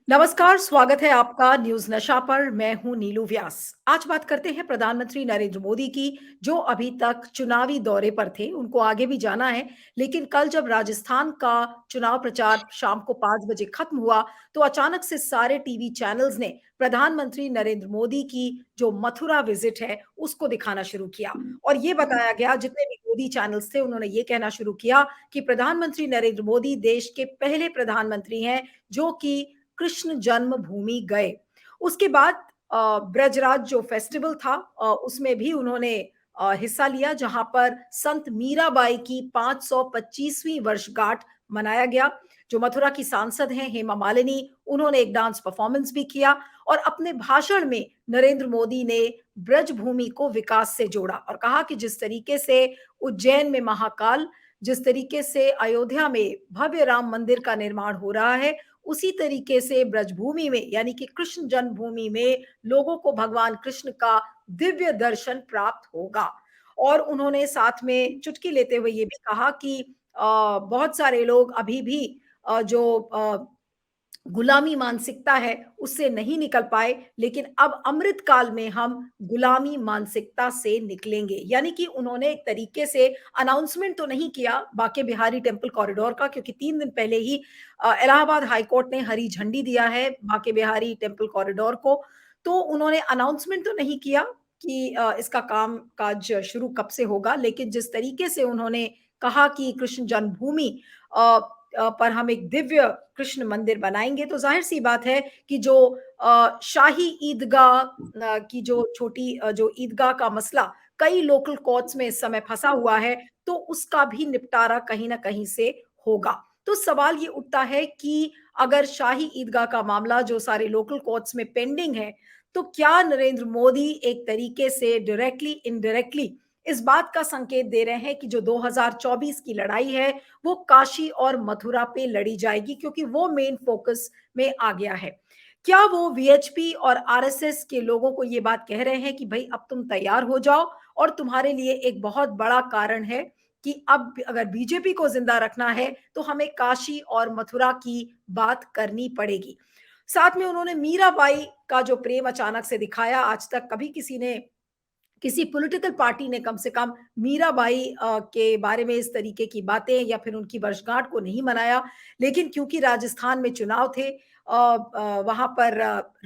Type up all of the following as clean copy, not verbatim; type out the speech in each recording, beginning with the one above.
नमस्कार, स्वागत है आपका न्यूज़ नशा पर। मैं हूँ नीलू व्यास। आज बात करते हैं प्रधानमंत्री नरेंद्र मोदी की, जो अभी तक चुनावी दौरे पर थे। उनको आगे भी जाना है, लेकिन कल जब राजस्थान का चुनाव प्रचार शाम को 5 बजे खत्म हुआ, तो अचानक से सारे टीवी चैनल्स ने प्रधानमंत्री नरेंद्र मोदी की जो मथुरा विजिट है, उसको दिखाना शुरू किया। और ये बताया गया, जितने भी मोदी चैनल्स थे, उन्होंने ये कहना शुरू किया कि प्रधानमंत्री नरेंद्र मोदी देश के पहले प्रधानमंत्री हैं, जो कि कृष्ण जन्मभूमि गए। उसके बाद ब्रजराज जो फेस्टिवल था, उसमें भी उन्होंने हिस्सा लिया, जहां पर संत मीराबाई की 525वीं वर्षगांठ मनाया गया। जो मथुरा की सांसद हैं हेमा मालिनी, उन्होंने एक डांस परफॉर्मेंस भी किया और अपने भाषण में नरेंद्र मोदी ने ब्रजभूमि को विकास से जोड़ा और कहा कि जिस तरीके से उज्जैन में महाकाल, जिस तरीके से अयोध्या में भव्य राम मंदिर का निर्माण हो रहा है, उसी तरीके से ब्रजभूमि में यानी कि कृष्ण जन्मभूमि में लोगों को भगवान कृष्ण का दिव्य दर्शन प्राप्त होगा। और उन्होंने साथ में चुटकी लेते हुए ये भी कहा कि बहुत सारे लोग अभी भी जो गुलामी मानसिकता है, उससे नहीं निकल पाए, लेकिन अब अमृत काल में हम गुलामी मानसिकता से निकलेंगे। यानी कि उन्होंने एक तरीके से अनाउंसमेंट तो नहीं किया बांके बिहारी टेम्पल कॉरिडोर का, क्योंकि 3 दिन पहले ही इलाहाबाद हाई कोर्ट ने हरी झंडी दिया है बांके बिहारी टेम्पल कॉरिडोर को। तो उन्होंने अनाउंसमेंट तो नहीं किया कि इसका काम-काज शुरू कब से होगा, लेकिन जिस तरीके से उन्होंने कहा कि कृष्ण जन्मभूमि अ पर हम एक दिव्य कृष्ण मंदिर बनाएँगे, तो ज़ाहिर-सी बात है कि जो शाही ईदगाह की जो छोटी जो ईदगाह का मसला कई लोकल कोर्ट्स में इस समय फँसा हुआ है, तो उसका भी निपटारा कहीं न कहीं से होगा। तो सवाल ये उठता है कि अगर शाही ईदगाह का मामला जो सारे लोकल कोर्ट्स में पेंडिंग है, तो क्या नरेंद्र मोदी एक तरीके से डायरेक्टली, इनडायरेक्टली इस बात का संकेत दे रहे हैं कि जो 2024 की लड़ाई है, वो काशी और मथुरा पे लड़ी जाएगी, क्योंकि वो मेन फोकस में आ गया है। क्या वो वीएचपी और आरएसएस के लोगों को ये बात कह रहे हैं कि भई अब तुम तैयार हो जाओ और तुम्हारे लिए एक बहुत बड़ा कारण है कि अब अगर बीजेपी को ज़िंदा रखना है, तो हमें काशी और मथुरा की बात करनी पड़ेगी। साथ में उन्होंने मीराबाई का जो प्रेम अचानक से दिखाया, आज तक कभी किसी पॉलिटिकल पार्टी ने कम से कम मीराबाई के बारे में इस तरीके की बातें या फिर उनकी वर्षगांठ को नहीं मनाया। लेकिन क्योंकि राजस्थान में चुनाव थे, वहाँ पर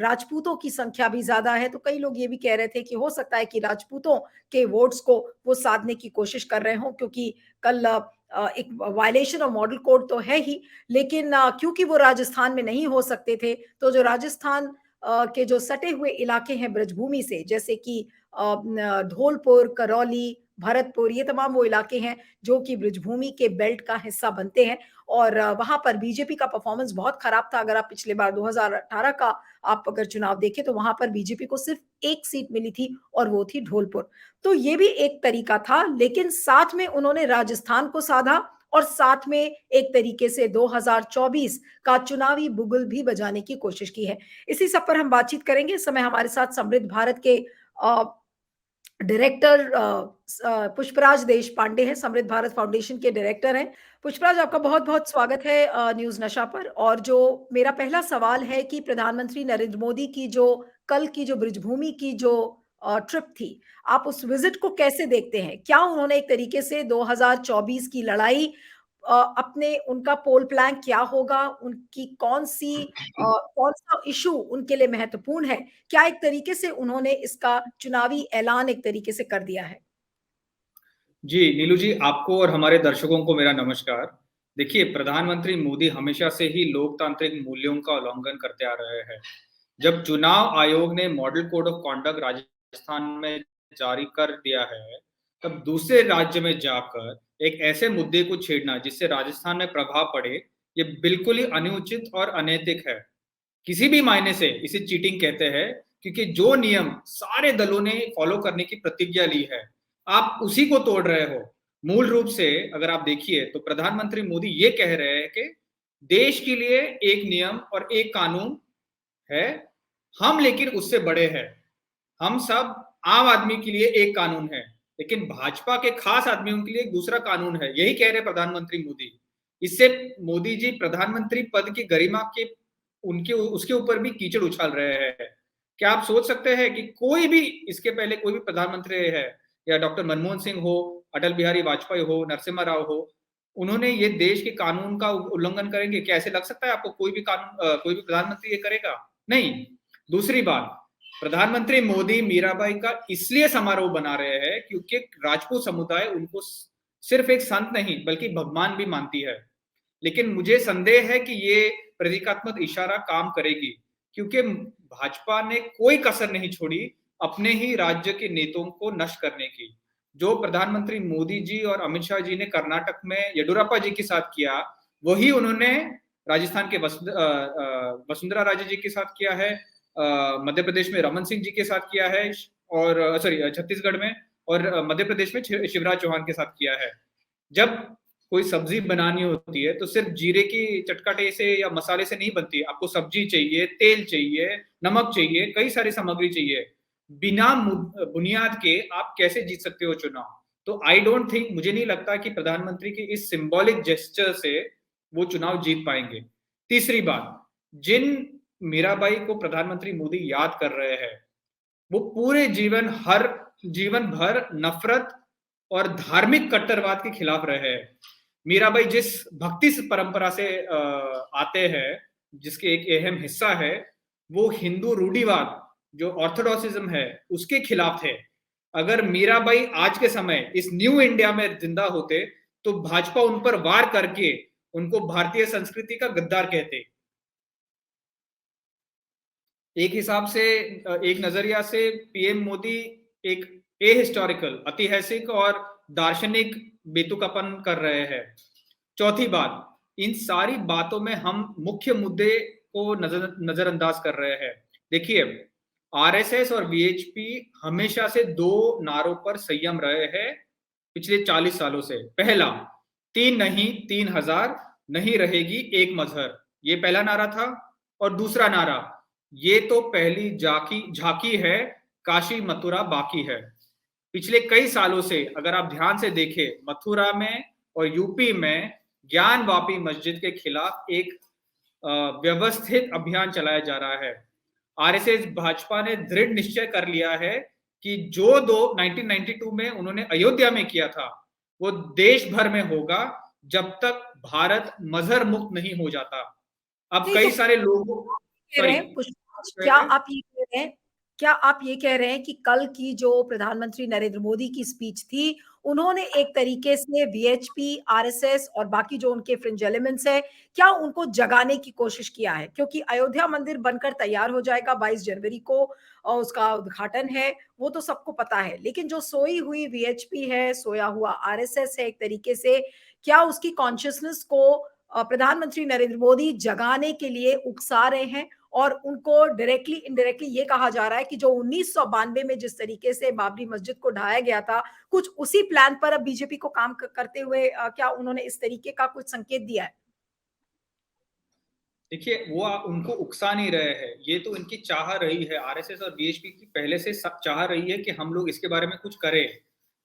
राजपूतों की संख्या भी ज़्यादा है, तो कई लोग ये भी कह रहे थे कि हो सकता है कि राजपूतों के वोट्स को वो साधने की कोशिश कर रहे हों, क्योंकि कल एक वायलेशन ऑफ मॉडल कोड तो है ही, लेकिन क्योंकि वो राजस्थान में नहीं हो सकते थे, तो जो राजस्थान के जो सटे हुए इलाके हैं ब्रजभूमि से, जैसे कि धौलपुर, करौली, भरतपुर, ये तमाम वो इलाके हैं जो कि ब्रिजभूमि के बेल्ट का हिस्सा बनते हैं और वहाँ पर बीजेपी का परफॉर्मेंस बहुत खराब था। अगर आप पिछले बार 2018 का आप अगर चुनाव देखें, तो वहाँ पर बीजेपी को सिर्फ 1 सीट मिली थी और वो थी धौलपुर। तो ये भी एक तरीका था, लेकिन साथ में उन्होंने राजस्थान को साधा और साथ में एक तरीके से 2024 का चुनावी बुगल भी बजाने की कोशिश की है। इसी सब पर हम बातचीत करेंगे। इस समय हमारे साथ समृद्ध भारत के अ, डायरेक्टर पुष्पराज देशपांडे हैं, समृद्ध भारत फाउंडेशन के डायरेक्टर हैं। पुष्पराज, आपका बहुत-बहुत स्वागत है न्यूज़ नशा पर। और जो मेरा पहला सवाल है कि प्रधानमंत्री नरेंद्र मोदी की जो कल की जो ब्रिजभूमि की जो ट्रिप थी, आप उस विज़िट को कैसे देखते हैं? क्या उन्होंने एक तरीके से 2024 की लड़ाई अपने उनका पोल प्लान क्या होगा? उनकी कौन-सा इश्यू उनके लिए महत्वपूर्ण है? क्या एक तरीके से उन्होंने इसका चुनावी ऐलान एक तरीके से कर दिया है? जी, नीलू जी, आपको और हमारे दर्शकों को मेरा नमस्कार। देखिए, प्रधानमंत्री मोदी हमेशा से ही लोकतांत्रिक मूल्यों का उल्लंघन करते आ रहे हैं। जब चुनाव आयोग ने model code of conduct Rajasthan में जारी कर दिया है, तब दूसरे राज्य में जाकर एक ऐसे मुद्दे को छेड़ना जिससे राजस्थान में प्रभाव पड़े, ये बिल्कुल ही अनुचित और अनैतिक है। किसी भी मायने से इसे चीटिंग कहते हैं, क्योंकि जो नियम सारे दलों ने फॉलो करने की प्रतिज्ञा ली है, आप उसी को तोड़ रहे हो। मूल रूप से अगर आप देखिए तो प्रधानमंत्री मोदी ये कह रहे हैं कि देश के लिए एक नियम और एक कानून है, हम लेकिन उससे बड़े हैं। हम सब आम आदमी के लिए एक कानून है, लेकिन भाजपा के खास आदमियों के लिए एक दूसरा कानून है। यही कह रहे प्रधानमंत्री मोदी। इससे मोदी जी प्रधानमंत्री पद की गरिमा के उनके उसके ऊपर भी कीचड़ उछाल रहे हैं। क्या आप सोच सकते हैं कि कोई भी इसके पहले कोई भी प्रधानमंत्री है, या डॉक्टर मनमोहन सिंह हो, अटल बिहारी वाजपेयी हो, नरसिम्हा राव हो, उन्होंने ये देश के कानून का उल्लंघन करेंगे? क्या ऐसे लग सकता है आपको कोई भी कोई भी प्रधानमंत्री ये करेगा? नहीं। दूसरी बात, प्रधानमंत्री मोदी मीराबाई का इसलिए समारोह बना रहे हैं क्योंकि राजपूत समुदाय उनको सिर्फ एक संत नहीं बल्कि भगवान भी मानती है। लेकिन मुझे संदेह है कि ये प्रतीकात्मक इशारा काम करेगी, क्योंकि भाजपा ने कोई कसर नहीं छोड़ी अपने ही राज्य के नेताओं को नष्ट करने की। जो प्रधानमंत्री मोदी जी और अमित शाह जी ने कर्नाटक में येडियुरप्पा जी के साथ किया, वही उन्होंने राजस्थान के वसुंधरा राजे जी के साथ किया है, मध्य प्रदेश में रमन सिंह जी के साथ किया है, और छत्तीसगढ़ में, और मध्य प्रदेश में शिवराज चौहान के साथ किया है। जब कोई सब्जी बनानी होती है तो सिर्फ जीरे की चटकाटे से या मसाले से नहीं बनती। आपको सब्जी चाहिए, तेल चाहिए, नमक चाहिए, कई सारी सामग्री चाहिए। बिना बुनियाद के आप कैसे जीत सकते हो चुनाव? तो आई डोंट थिंक, मुझे नहीं लगता कि प्रधानमंत्री की इस सिंबॉलिक जेस्चर से वो चुनाव जीत पाएंगे। तीसरी बात, जिन मीराबाई को प्रधानमंत्री मोदी याद कर रहे हैं, वो पूरे जीवन भर नफरत और धार्मिक कट्टरवाद के खिलाफ रहे हैं। मीराबाई जिस भक्ति परंपरा से आते हैं, जिसके एक अहम हिस्सा है, वो हिंदू रूढ़िवाद जो ऑर्थोडॉक्सिज्म है उसके खिलाफ थे। अगर मीराबाई आज के समय इस न्यू इंडिया में जिंदा होते तो भाजपा उन पर वार करके उनको भारतीय संस्कृति का गद्दार कहते। एक हिसाब से, एक नजरिया से पीएम मोदी एक एहिस्टोरिकल, ऐतिहासिक और दार्शनिक बेतुकापन कर रहे हैं। चौथी बात, इन सारी बातों में हम मुख्य मुद्दे को नजरअंदाज कर रहे हैं। देखिए, आरएसएस और वीएचपी हमेशा से दो नारों पर संयम रहे हैं पिछले 40 सालों से। पहला, 3 नहीं 3000, नहीं रहेगी एक मजहर, ये पहला नारा था। और दूसरा नारा, ये तो पहली झांकी है, काशी मथुरा बाकी है। पिछले कई सालों से अगर आप ध्यान से देखें, मथुरा में और यूपी में ज्ञानवापी मस्जिद के खिलाफ एक व्यवस्थित अभियान चलाया जा रहा है। आरएसएस भाजपा ने दृढ़ निश्चय कर लिया है कि जो 1992 में उन्होंने अयोध्या में किया था, वो देश भर में होगा जब तक भारत मजहर मुक्त नहीं हो जाता। अब नहीं, तो कई सारे लोगों, कह रहे सॉरी, हैं पुष्पांश, क्या आप ये कह रहे हैं कि कल की जो प्रधानमंत्री नरेंद्र मोदी की स्पीच थी, उन्होंने एक तरीके से वीएचपी, आरएसएस और बाकी जो उनके फ्रिंज एलिमेंट्स है, क्या उनको जगाने की कोशिश किया है? क्योंकि अयोध्या मंदिर बनकर तैयार हो जाएगा 22 जनवरी को और उसका उद्घाटन है, वो तो सबको पता है। लेकिन जो सोई हुई वीएचपी है, सोया हुआ आरएसएस है एक तरीके से, क्या उसकी कॉन्शियसनेस को प्रधानमंत्री नरेंद्र मोदी जगाने के लिए उकसा रहे हैं? और उनको डायरेक्टली इनडायरेक्टली ये कहा जा रहा है कि जो 1992 में जिस तरीके से बाबरी मस्जिद को ढाया गया था, कुछ उसी प्लान पर अब बीजेपी को काम करते हुए क्या उन्होंने इस तरीके का कुछ संकेत दिया है? देखिए, वो उनको उकसा नहीं रहे हैं, ये तो इनकी चाह रही है। आरएसएस और बीएचपी की पहले से चाह रही है कि हम लोग इसके बारे में कुछ करें।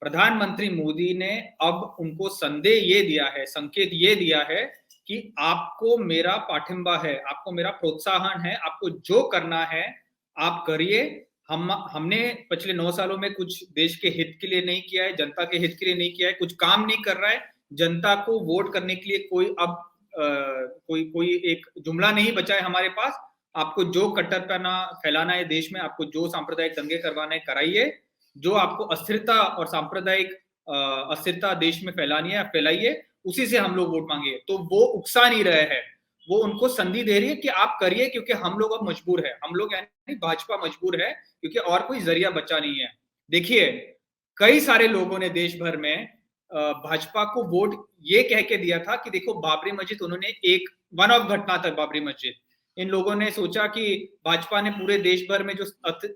प्रधानमंत्री मोदी ने अब उनको संदेश ये दिया है, संकेत ये दिया है कि आपको मेरा पाठिंबा है, आपको मेरा प्रोत्साहन है, आपको जो करना है आप करिए। हमने पिछले 9 सालों में कुछ देश के हित के लिए नहीं किया है, जनता के हित के लिए नहीं किया है, कुछ काम नहीं कर रहा है। जनता को वोट करने के लिए कोई अब कोई एक जुमला नहीं बचा है हमारे पास। आपको जो कट्टरपना फैलाना है देश में, आपको जो सांप्रदायिक दंगे करवाने कराइए, जो आपको अस्थिरता और सांप्रदायिक अस्थिरता देश में फैलानी है फैलाइए, उसी से हम लोग वोट मांगिए। तो वो उकसा नहीं रहे हैं, वो उनको संधि दे रही है कि आप करिए, क्योंकि हम लोग अब मजबूर है, हम लोग यानी भाजपा मजबूर है, क्योंकि और कोई जरिया बचा नहीं है। देखिए, कई सारे लोगों ने देश भर में भाजपा को वोट ये कह के दिया था कि देखो बाबरी मस्जिद, उन्होंने एक वन ऑफ घटना था बाबरी मस्जिद। इन लोगों ने सोचा कि भाजपा ने पूरे देश भर में जो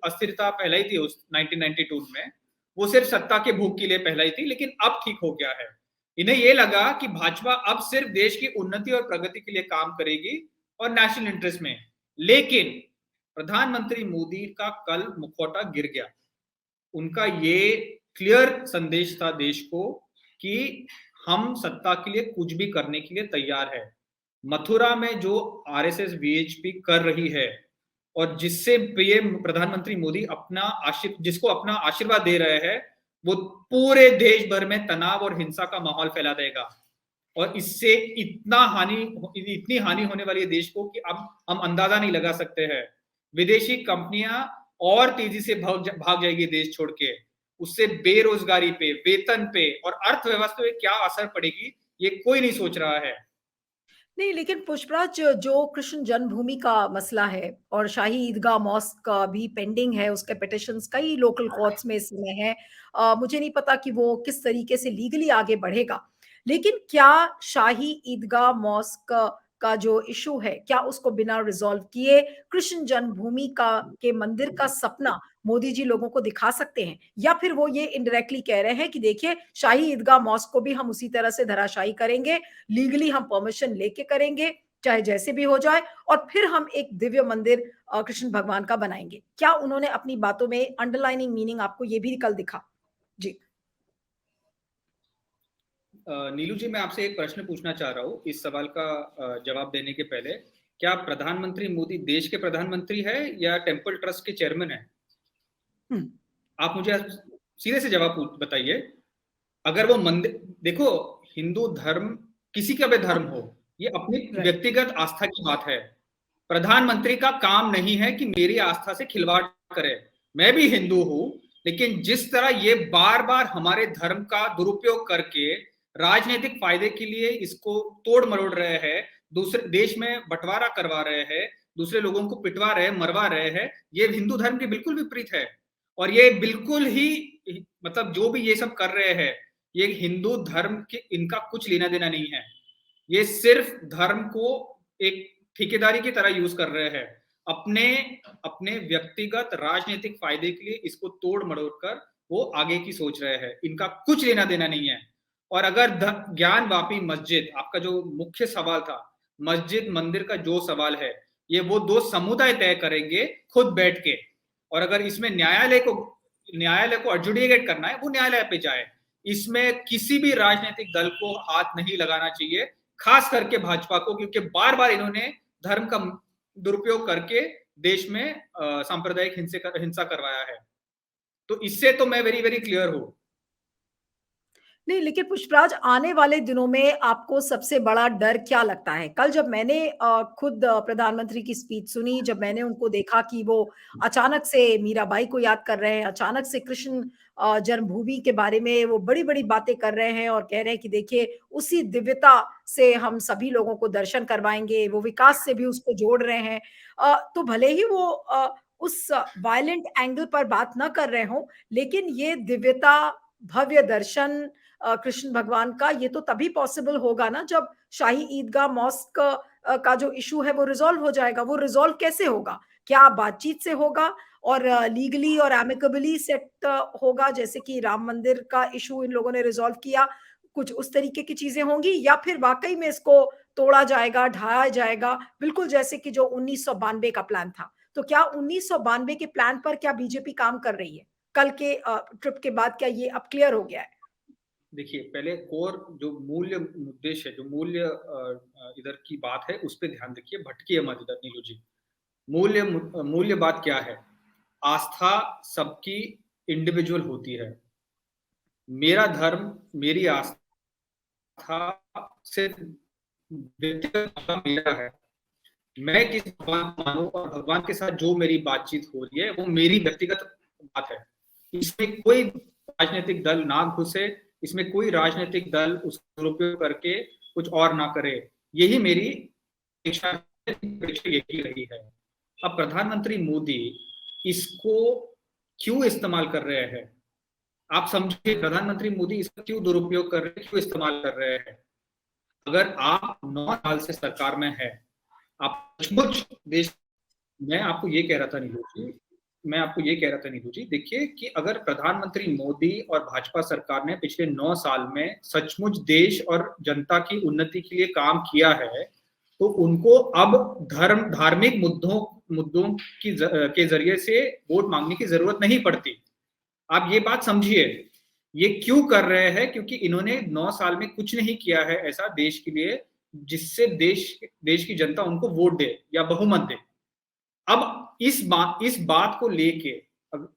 अस्थिरता फैलाई थी उस 1992 में, वो सिर्फ सत्ता के भूख के लिए फैलाई थी, लेकिन अब ठीक हो गया है। इन्हें ये लगा कि भाजपा अब सिर्फ देश की उन्नति और प्रगति के लिए काम करेगी और नेशनल इंटरेस्ट में। लेकिन प्रधानमंत्री मोदी का कल मुखौटा गिर गया। उनका ये क्लियर संदेश था देश को कि हम सत्ता के लिए कुछ भी करने के लिए तैयार है। मथुरा में जो आरएसएस वीएचपी कर रही है और जिससे पीएम प्रधानमंत्री मोदी जिसको अपना आशीर्वाद दे रहे हैं, वो पूरे देश भर में तनाव और हिंसा का माहौल फैला देगा। और इससे इतनी हानि होने वाली है देश को कि अब हम अंदाजा नहीं लगा सकते हैं। विदेशी कंपनियां और तेजी से भाग जाएगी देश छोड़ के। उससे बेरोजगारी पे, वेतन पे और अर्थव्यवस्था पे क्या असर पड़ेगी, ये कोई नहीं सोच रहा है। नहीं, लेकिन पुष्पराज, जो कृष्ण जन्मभूमि का मसला है और शाही ईदगाह मॉस्क का भी पेंडिंग है, उसके पिटिशंस कई लोकल कोर्ट्स में इस समय है। मुझे नहीं पता कि वो किस तरीके से लीगली आगे बढ़ेगा। लेकिन क्या शाही ईदगाह मॉस्क का जो इशू है, क्या उसको बिना रिजॉल्व किए कृष्ण जन्मभूमि का के मंदिर का सपना मोदी जी लोगों को दिखा सकते हैं? या फिर वो ये इनडायरेक्टली कह रहे हैं कि देखिए, शाही ईदगाह मॉस्क को भी हम उसी तरह से धराशायी करेंगे, लीगली हम परमिशन लेके करेंगे, चाहे जैसे भी हो जाए, और फिर हम एक दिव्य मंदिर कृष्ण भगवान का बनाएंगे। क्या उन्होंने अपनी बातों में अंडरलाइनिंग मीनिंग आपको ये भी कल दिखा? जी। नीलू जी, मैं आपसे एक प्रश्न पूछना चाह रहा हूँ इस सवाल का जवाब देने के पहले। क्या प्रधानमंत्री मोदी देश के प्रधानमंत्री है या टेम्पल ट्रस्ट के चेयरमैन है? हम्म। आप मुझे सीधे से जवाब बताइए। अगर वो मंदिर, देखो, हिंदू धर्म किसी का भी धर्म हो, ये अपनी व्यक्तिगत आस्था की बात है। प्रधानमंत्री का काम नहीं है कि मेरी आस्था से खिलवाड़ करे। मैं भी हिंदू हूं, लेकिन जिस तरह ये बार बार हमारे धर्म का दुरुपयोग करके राजनीतिक फायदे के लिए इसको तोड़ मरोड़ रहे हैं, दूसरे देश में बंटवारा करवा रहे हैं, दूसरे लोगों को पिटवा रहे हैं, मरवा रहे हैं, ये हिंदू धर्म के बिल्कुल विपरीत है। और ये बिल्कुल ही, मतलब जो भी ये सब कर रहे हैं, ये हिंदू धर्म के इनका कुछ लेना देना नहीं है। ये सिर्फ धर्म को एक ठेकेदारी की तरह यूज कर रहे हैं, अपने अपने व्यक्तिगत राजनीतिक फायदे के लिए इसको तोड़ मरोड़ कर वो आगे की सोच रहे हैं। इनका कुछ लेना देना नहीं है। और अगर ज्ञानवापी मस्जिद, आपका जो मुख्य सवाल था, मस्जिद मंदिर का जो सवाल है, ये वो दो समुदाय तय करेंगे खुद बैठ के। और अगर इसमें न्यायालय को एडजुडिकेट करना है, वो न्यायालय पे जाए। इसमें किसी भी राजनीतिक दल को हाथ नहीं लगाना चाहिए, खास करके भाजपा को, क्योंकि बार बार इन्होंने धर्म का दुरुपयोग करके देश में सांप्रदायिक हिंसा करवाया है। तो इससे तो मैं वेरी वेरी क्लियर हूं। नहीं, लेकिन पुष्पराज, आने वाले दिनों में आपको सबसे बड़ा डर क्या लगता है? कल जब मैंने खुद प्रधानमंत्री की स्पीच सुनी, जब मैंने उनको देखा कि वो अचानक से मीराबाई को याद कर रहे हैं, अचानक से कृष्ण जन्मभूमि के बारे में वो बड़ी-बड़ी बातें कर रहे हैं और कह रहे हैं कि देखिए, उसी दिव्यता से हम सभी लोगों को दर्शन करवाएँगे, वो विकास से भी उसको जोड़ रहे हैं। तो भले ही वो उस वायलेंट एंगल पर बात ना कर रहे हों, लेकिन ये दिव्यता, भव्य दर्शन कृष्ण भगवान का, ये तो तभी पॉसिबल होगा ना जब शाही ईदगाह मॉस्क का जो इशू है वो रिजॉल्व हो जाएगा। वो रिजॉल्व कैसे होगा? क्या बातचीत से होगा और लीगली और एमिकेबली सेट होगा, जैसे कि राम मंदिर का इशू इन लोगों ने रिजॉल्व किया, कुछ उस तरीके की चीजें होंगी, या फिर वाकई में इसको तोड़ा जाएगा, ढाया जाएगा, बिल्कुल जैसे कि जो 1992 का प्लान था? तो क्या 1992 के प्लान पर क्या बीजेपी काम कर रही है? कल के ट्रिप के बाद क्या ये अब क्लियर हो गया है? देखिए, पहले कोर जो मूल्य उद्देश्य है, जो मूल्य इधर की बात है, उस पर ध्यान रखिए, भटकिए मत इधर नीलू जी। मूल्य बात क्या है? आस्था सबकी इंडिविजुअल होती है। मेरा धर्म, मेरी आस्था सिर्फ व्यक्तिगत मेरा है। मैं किस भगवान को मानूं और भगवान के साथ जो मेरी बातचीत हो रही है, वो मेरी व्यक्तिगत बात है। इसमें कोई राजनीतिक दल ना घुसे, इसमें कोई राजनीतिक दल उसका दुरुपयोग करके कुछ और ना करे। यही मेरी इच्छा यही रही है। अब प्रधानमंत्री मोदी इसको क्यों इस्तेमाल कर रहे हैं? आप समझिए, प्रधानमंत्री मोदी इसका क्यों दुरुपयोग कर रहे हैं, क्यों इस्तेमाल कर रहे हैं? अगर आप 9 साल से सरकार में है, आप सचमुच देश, मैं आपको ये कह रहा था नीलू जी, देखिए कि अगर प्रधानमंत्री मोदी और भाजपा सरकार ने पिछले 9 साल में सचमुच देश और जनता की उन्नति के लिए काम किया है, तो उनको अब धार्मिक मुद्दों के जरिए से वोट मांगने की जरूरत नहीं पड़ती। आप ये बात समझिए। ये क्यों कर रहे हैं? क्योंकि इन्होंने 9 साल में कुछ नहीं किया है ऐसा देश के लिए जिससे देश की जनता उनको वोट दे या बहुमत दे। अब इस बात को लेके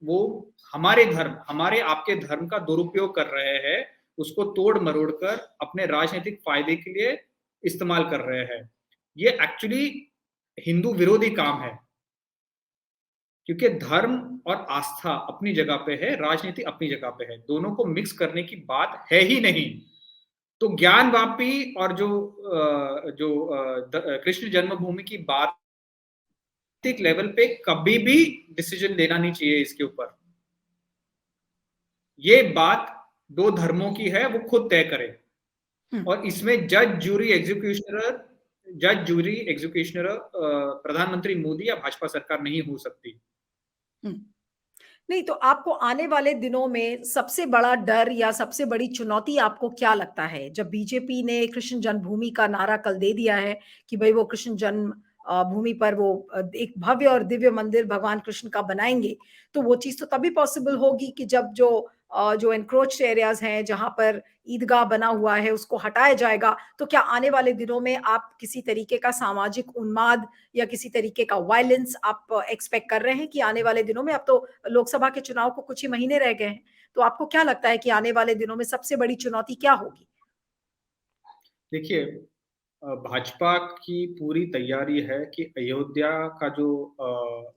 वो हमारे आपके धर्म का दुरुपयोग कर रहे हैं, उसको तोड़-मरोड़ कर अपने राजनीतिक फ़ायदे के लिए इस्तेमाल कर रहे हैं। ये एक्चुअली हिंदू विरोधी काम है, क्योंकि धर्म और आस्था अपनी जगह पे है, राजनीति अपनी जगह पे है। दोनों को मिक्स करने की बात है ही नहीं। तो ज्ञानवापी और कृष्ण जन्मभूमि की बात एक लेवल पे कभी भी डिसीजन लेना नहीं चाहिए इसके ऊपर। ये बात दो धर्मों की है, वो खुद तय करें। हुँ, और इसमें जज जूरी एग्जीक्यूशनर प्रधानमंत्री मोदी या भाजपा सरकार नहीं हो सकती। हुँ। नहीं, तो आपको आने वाले दिनों में सबसे बड़ा डर या सबसे बड़ी चुनौती आपको क्या लगता है? जब बीजेपी ने कृष्ण जन्मभूमि का नारा कल दे दिया है कि भई वो कृष्ण जन्म भूमि पर वो एक भव्य और दिव्य मंदिर भगवान कृष्ण का बनाएँगे, तो वो चीज़ तो तभी पॉसिबल होगी कि जब जो एन्क्रोच्ड एरियाज़ हैं, जहाँ पर ईदगाह बना हुआ है, उसको हटाया जाएगा। तो क्या आने वाले दिनों में आप किसी तरीके का सामाजिक उन्माद या किसी तरीके का वायलेंस आप एक्सपेक्ट कर रहे हैं कि आने वाले दिनों में? अब तो लोकसभा के चुनाव को कुछ ही महीने रह गए हैं। तो आपको क्या लगता है कि आने वाले दिनों में सबसे बड़ी चुनौती क्या होगी? देखिए, भाजपा की पूरी तैयारी है कि अयोध्या का जो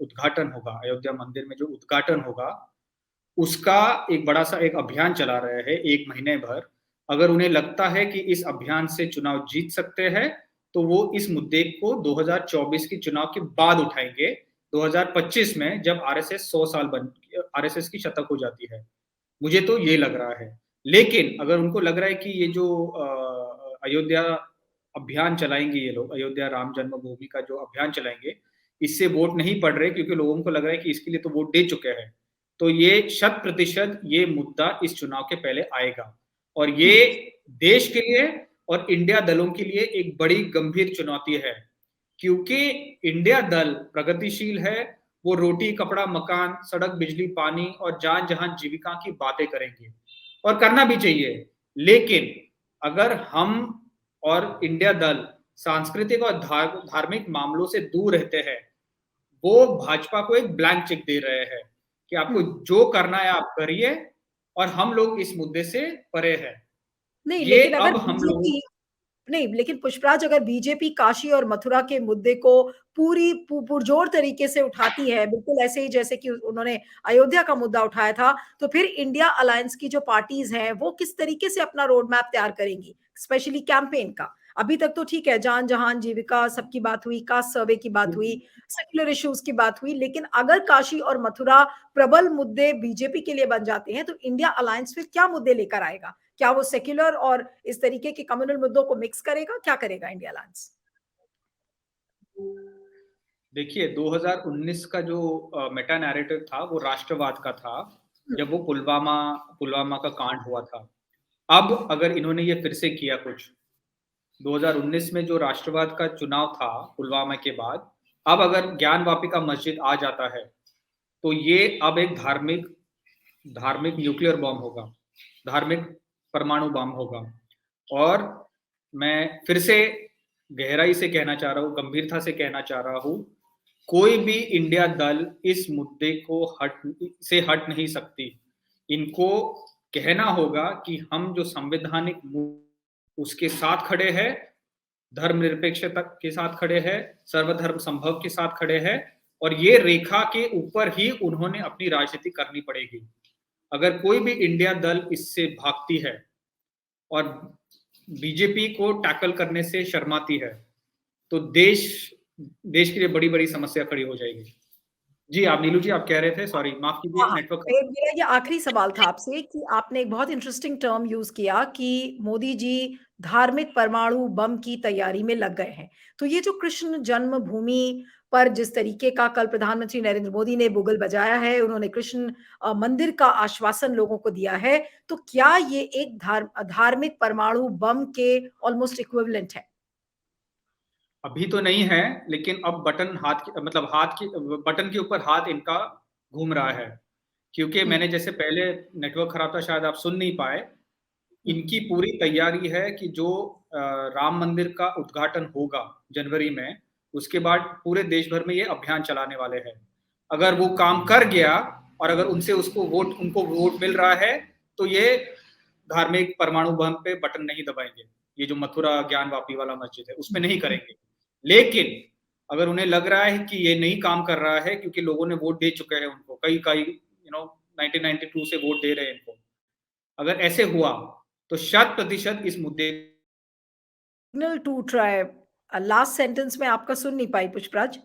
उद्घाटन होगा, अयोध्या मंदिर में जो उद्घाटन होगा, उसका एक बड़ा-सा एक अभियान चला रहे हैं 1 महीने भर। अगर उन्हें लगता है कि इस अभियान से चुनाव जीत सकते हैं, तो वो इस मुद्दे को 2024 के चुनाव के बाद उठाएँगे। 2025 में जब आरएसएस की शतक हो जाती है। मुझे तो ये लग रहा है। लेकिन अगर उनको लग रहा है कि ये जो अयोध्या अभियान चलाएँगे ये लोग, अयोध्या राम जन्मभूमि का जो अभियान चलाएँगे, इससे वोट नहीं पड़ रहे क्योंकि लोगों को लग रहा है कि इसके लिए तो वोट दे चुके हैं। तो ये शत प्रतिशत ये मुद्दा इस चुनाव के पहले आएगा और ये हुँ, देश के लिए और इंडिया दलों के लिए एक बड़ी गंभीर चुनौती है। क्योंकि इंडिया दल प्रगतिशील है, वो रोटी, कपड़ा, मकान, सड़क, बिजली, पानी और जान-जहान जीविका की बातें करेंगे और करना भी चाहिए। लेकिन अगर हम और इंडिया दल सांस्कृतिक और धार्मिक मामलों से दूर रहते हैं, वो भाजपा को एक ब्लैंक चेक दे रहे हैं कि हुँ। आपको जो करना है आप करिए और हम लोग इस मुद्दे से परे हैं। नहीं, ये लेकिन अगर अब हम लोगों बीजेपी नहीं, लेकिन पुष्पराज अगर बीजेपी काशी और मथुरा के मुद्दे को पूरी पुरजोर तरीके से उठाती है, बिल्कुल ऐसे ही जैसे कि उन्होंने अयोध्या का मुद्दा उठाया था, तो फिर इंडिया अलायंस की जो पार्टीज़ हैं, वो किस तरीके से अपना रोड मैप तैयार करेंगी? स्पेशली कैंपेन का। अभी तक तो ठीक है, जान-जहान, जीविका सबकी बात हुई, कास्ट सर्वे की बात हुई, सेक्युलर इश्यूज़ की बात हुई, लेकिन अगर काशी और मथुरा प्रबल मुद्दे बीजेपी के लिए बन जाते हैं, तो इंडिया अलायंस फिर क्या मुद्दे लेकर आएगा? क्या वो सेक्युलर और इस तरीके के कम्युनल मुद्दों को मिक्स करेगा? क्या करेगा इंडिया अलायंस? देखिए 2019 का जो मेटा नैरेटिव था वो राष्ट्रवाद का था, हुँ, जब वो पुलवामा का कांड हुआ था। अब अगर इन्होंने ये फिर से किया कुछ, 2019 में जो राष्ट्रवाद का चुनाव था पुलवामा के बाद, अब अगर ज्ञान वापिका मस्जिद आ जाता है, तो ये अब एक धार्मिक धार्मिक न्यूक्लियर बॉम्ब होगा, धार्मिक परमाणु बम होगा। और मैं फिर से गहराई से कहना चाह रहा हूँ, गंभीरता से कहना चाह रहा हूँ, कोई भी इंडिया दल इस मुद्दे को हट नहीं सकती। इनको कहना होगा कि हम जो संवैधानिक उसके साथ खड़े हैं, धर्मनिरपेक्षता के साथ खड़े हैं, सर्वधर्म संभव के साथ खड़े हैं और ये रेखा के ऊपर ही उन्होंने अपनी राजनीति करनी पड़ेगी। अगर कोई भी इंडिया दल इससे भागती है और बीजेपी को टैकल करने से शर्माती है, तो देश के लिए बड़ी-बड़ी समस्या खड़ी हो जाएगी। जी, आप नीलू जी आप कह रहे थे, सॉरी माफ़ कीजिए हाँ, हाँ। नेटवर्क मेरा ये आखिरी सवाल था आपसे कि आपने एक बहुत इंटरेस्टिंग टर्म यूज़ किया कि मोदी जी धार्मिक परमाणु बम की तैयारी में लग गए हैं। तो ये जो कृष्ण जन्मभूमि पर जिस तरीके का कल प्रधानमंत्री नरेंद्र मोदी ने बुगल बजाया है, उन्होंने कृष्ण मंदिर का आश्वासन लोगों को दिया है, तो क्या ये एक धार्मिक परमाणु बम के ऑलमोस्ट इक्विवेलेंट है? अभी तो नहीं है, लेकिन अब हाथ की बटन के ऊपर हाथ इनका घूम रहा है। क्योंकि हुँ, मैंने जैसे पहले नेटवर्क खराब था शायद आप सुन नहीं पाए। इनकी पूरी तैयारी है कि जो राम मंदिर का उद्घाटन होगा जनवरी में, उसके बाद पूरे देश भर में ये अभियान चलाने वाले हैं। अगर वो काम कर गया और अगर उनको वोट मिल रहा है, तो ये धार्मिक परमाणु बम पे बटन नहीं दबाएंगे। ये जो मथुरा ज्ञानवापी वाला मस्जिद है, उसमें नहीं करेंगे। लेकिन अगर उन्हें लग रहा है कि ये नहीं काम कर रहा है, क्योंकि लोगों ने वोट दे चुके हैं उनको, कई 1992 से वोट दे रहे हैं इनको। अगर ऐसे हुआ तो 100% इस मुद्दे signal to try last sentence में आपका सुन नहीं पाई पुष्पराज।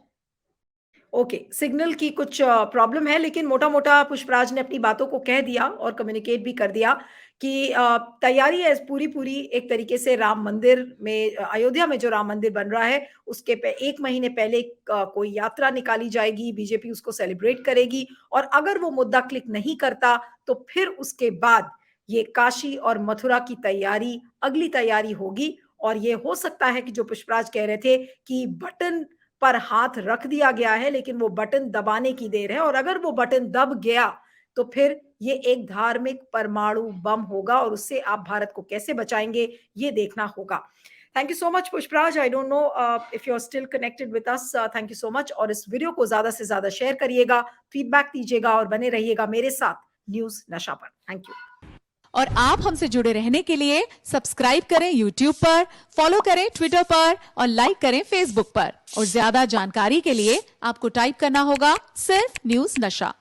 ओके, सिग्नल की कुछ प्रॉब्लम है, लेकिन मोटा-मोटा पुष्पराज ने अपनी बातों को कह दिया और कम्युनिकेट भी कर दिया कि तैयारी है पूरी-पूरी एक तरीके से राम मंदिर में, अयोध्या में जो राम मंदिर बन रहा है, उसके पे 1 महीने पहले कोई यात्रा निकाली जाएगी, बीजेपी उसको सेलिब्रेट करेगी और अगर वो मुद्दा क्लिक नहीं करता, तो फिर उसके बाद ये काशी और मथुरा की तैयारी, अगली तैयारी होगी और ये हो सकता है कि जो पुष्पराज कह रहे थे कि बटन पर हाथ रख दिया गया है, लेकिन वो बटन दबाने की देर है और अगर वो बटन दब गया, तो फिर ये एक धार्मिक परमाणु बम होगा और उससे आप भारत को कैसे बचाएँगे, ये देखना होगा। Thank you so much Pushpraj. I don't know if you are still connected with us. Thank you so much और इस वीडियो को ज़्यादा से ज़्यादा शेयर करिएगा, फीडबैक दीजिएगा और बने रहिएगा मेरे साथ न्यूज़ नशा पर। Thank you. और आप हमसे जुड़े रहने के लिए सब्सक्राइब करें YouTube पर, फॉलो करें Twitter पर और लाइक करें Facebook पर। और ज्यादा जानकारी के लिए आपको टाइप करना होगा सिर्फ न्यूज़ नशा।